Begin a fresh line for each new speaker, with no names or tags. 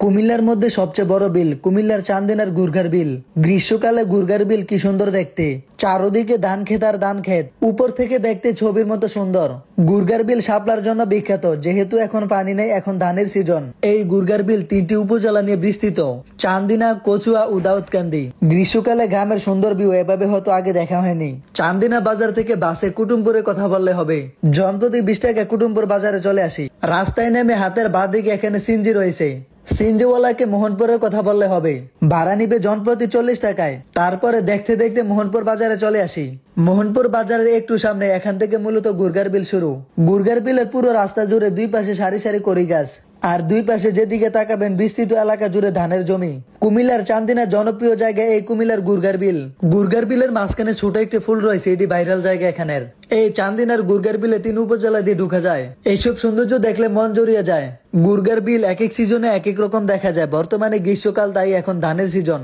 কুমিল্লার মধ্যে সবচেয়ে বড় বিল কুমিল্লার চান্দিনার গুরগার বিল। গ্রীষ্মকালে গুরগার বিল কি সুন্দর দেখতে, চারদিকে ধান ক্ষেত আর ধান ক্ষেত, উপর থেকে দেখতে ছবির মতো সুন্দর। গুরগার বিল শাপলার জন্য বিখ্যাত, যেহেতু এখন পানি নেই, এখন ধানের সিজন। এই গুরগার বিল 3টি উপজেলা নিয়ে বিস্তৃত: চান্দিনা, কচুয়া ও দাউদকান্দি। গ্রীষ্মকালে গ্রামের সুন্দর ভিউ এভাবে হয়তো আগে দেখা হয়নি। চান্দিনা বাজার থেকে বাসে কুটুমপুরে কথা বললে হবে। জনপ্রতি 20 টাকা কুটুমপুর বাজারে চলে আসি। রাস্তায় নেমে হাতের বাঁ দিকে এখানে সিনজি রয়েছে। সিনজিওয়ালাকে মোহনপুরের কথা বললে হবে। ভাড়া নিবে জনপ্রতি 40 টাকায়। তারপরে দেখতে দেখতে মোহনপুর বাজারে চলে আসি। মোহনপুর বাজারের একটু সামনে, এখান থেকে মূলত গুরগার বিল শুরু। গুরগার বিলের পুরো রাস্তা জুড়ে দুই পাশে সারি সারি কড়ি গাছ, আর দুই পাশে যেদিকে তাকাবেন বিস্তৃত এলাকা জুড়ে ধানের জমি। কুমিল্লার চান্দিনার জনপ্রিয় জায়গা এই কুমিল্লার গুরগার বিল। গুরগার বিলের মাঝখানে ছোট একটি ফুল রয়েছে, এটি ভাইরাল জায়গা এখানের। এই চান্দিনার গুরগার বিলে 3 উপজেলা দিয়ে ঢুকা যায়। এইসব সৌন্দর্য দেখলে মন জড়িয়ে যায়। গুরগার বিল এক এক সিজনে এক এক রকম দেখা যায়। বর্তমানে গ্রীষ্মকাল, তাই এখন ধানের সিজন।